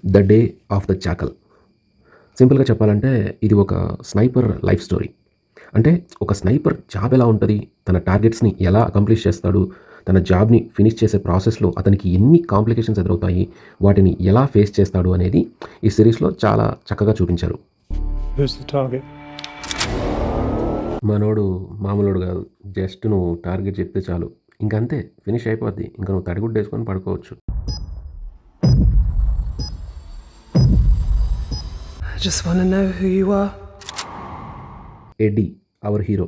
The day of the jackal. సింపుల్‌గా చెప్పాలంటే ఇది ఒక స్నైపర్ లైఫ్ స్టోరీ. అంటే ఒక స్నైపర్ జాబ్ ఎలా ఉంటది? తన టార్గెట్స్‌ని ఎలా అకంప్లిష్ చేస్తాడు? తన జాబ్‌ని ఫినిష్ చేసే ప్రాసెస్‌లో అతనికి ఎన్ని కాంప్లికేషన్స్ ఎదురవుతాయి? వాటిని ఎలా ఫేస్ చేస్తాడు అనేది ఈ సిరీస్‌లో చాలా చక్కగా చూపించారు. Who's the target? మనోడు మామూలోడు గాదు. జస్ట్ నువ్వు టార్గెట్ చెప్తే చాలు. ఇంకంతే ఫినిష్ అయిపోద్ది. ఇంక నువ్వు తడిగుడ్డేసుకొని పడుకోవచ్చు. I just want to know who you are. Eddie our hero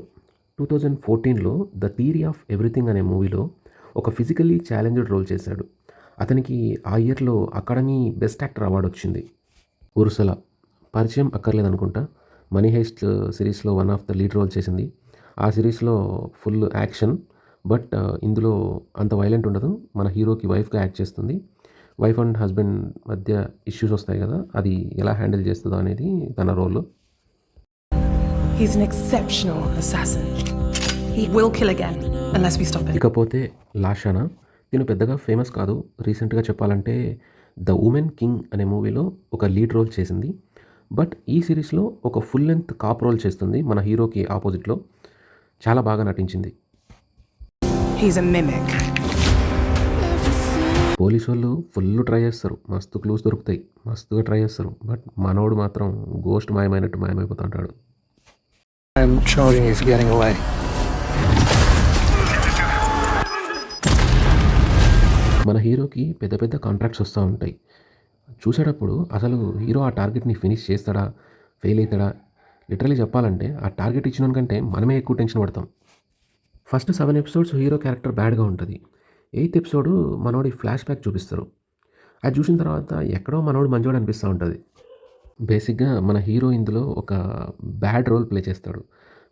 2014లో 'ద థియరీ ఆఫ్ ఎవ్రీథింగ్' అనే మూవీలో ఒక ఫిజికల్లీ ఛాలెంజ్డ్ రోల్ చేశాడు. అతనికి ఆ ఇయర్‌లో అకాడమీ బెస్ట్ యాక్టర్ అవార్డ్ వచ్చింది. ఉర్సల పరిచయం అక్కర్లేదనుకుంటా. 'మనీ హెయిస్ట్' సిరీస్‌లో one of the lead role చేసింది. ఆ సిరీస్‌లో ఫుల్ యాక్షన్. బట్ ఇందులో అంత వైలెంట్ ఉండదు. మన హీరోకి వైఫ్‌గా యాక్ట్ చేస్తుంది. వైఫ్ అండ్ హస్బెండ్ మధ్య ఇష్యూస్ వస్తాయి కదా! అది ఎలా హ్యాండిల్ చేస్తదో అనేది తన role. He's an exceptional assassin. He will kill again unless we stop him. ఇకపోతే లాషానా. తిను పెద్దగా ఫేమస్ కాదు. రీసెంట్‌గా చెప్పాలంటే 'ద ఉమెన్ కింగ్' అనే మూవీలో ఒక లీడ్ రోల్ చేసింది. బట్ ఈ సిరీస్‌లో ఒక ఫుల్ లెంగ్త్ కాప్ రోల్ చేస్తుంది మన హీరోకి ఆపోజిట్‌లో. చాలా బాగా నటించింది. He's a mimic. పోలీసోళ్ళు ఫుల్ ట్రై చేస్తారు. మస్తు క్లూస్ దొరుకుతాయి. మస్తుగా ట్రై చేస్తారు. బట్ మనోడు మాత్రం ghost మాయమైనట్టు మాయమైపోతుంటాడు. I'm charging you for getting away. మన హీరోకి పెద్ద పెద్ద కాంట్రాక్ట్స్ వస్తూ ఉంటాయి. చూసేటప్పుడు అసలు హీరో ఆ టార్గెట్‌ని ఫినిష్ చేస్తాడా? ఫెయిల్ అయితాడా? లిటరల్లీ చెప్పాలంటే ఆ టార్గెట్ ఇచ్చినోని కంటే మనమే ఎక్కువ టెన్షన్ పడతాం. ఫస్ట్ 7 ఎపిసోడ్స్ హీరో క్యారెక్టర్ బ్యాడ్‌గా ఉంటది. 8థ్ ఎపిసోడ్ మనోడి ఫ్లాష్ బ్యాక్ చూపిస్తారు. అది చూసిన తర్వాత ఎక్కడో మనోడు మంచోడు అనిపిస్తా ఉంటది. బేసిక్‌గా మన హీరో ఇందులో ఒక బ్యాడ్ రోల్ ప్లే చేస్తాడు.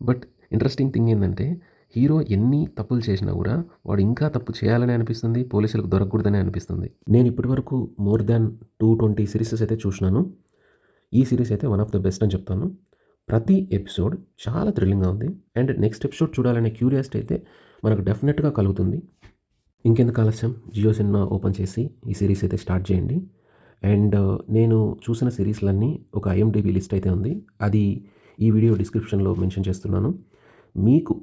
బట్ ఇంట్రెస్టింగ్ థింగ్ ఏందంటే హీరో ఎన్ని తప్పులు చేసినా గూడా వాడు ఇంకా తప్పు చేయాలనే అనిపిస్తుంది. పోలీసులకు దొరకకూడదనే అనిపిస్తుంది. నేను ఇప్పటి వరకు మోర్ దాన్ 220 సీరీసెస్ అయితే చూసినాను. ఈ సీరీస్ అయితే వన్ ఆఫ్ ద బెస్ట్ అని చెప్తాను. ప్రతి ఎపిసోడ్ చాలా థ్రిల్లింగ్‌గా ఉంది. అండ్ నెక్స్ట్ ఎపిసోడ్ చూడాలనే క్యూరియాసిటీ అయితే మనకు డెఫినెట్‌గా కలుగుతుంది. ఇంకెందుకు ఆలస్యం జియో సినిమా ఓపెన్ చేసి ఈ సీరీస్ అయితే స్టార్ట్ చేయండి. అండ్ నేను చూసిన సిరీస్‌లన్నీ ఒక ఐఎండిబి లిస్ట్ అయితే ఉంది. అది ఈ వీడియో డిస్క్రిప్షన్‌లో మెన్షన్ చేస్తున్నాను. మీకు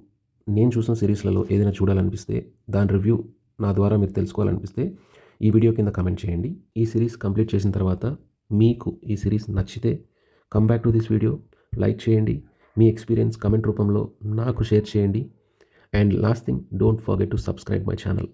నేను చూసిన సిరీస్‌లలో ఏదైనా చూడాలనిపిస్తే దాని రివ్యూ నా ద్వారా మీరు తెలుసుకోవాలనిపిస్తే ఈ వీడియో కింద కామెంట్ చేయండి. ఈ సిరీస్ కంప్లీట్ చేసిన తర్వాత మీకు ఈ సిరీస్ నచ్చితే come back to this video, like చేయండి. మీ ఎక్స్పీరియన్స్ కామెంట్ రూపంలో నాకు షేర్ చేయండి. And last thing, don't forget to subscribe my channel.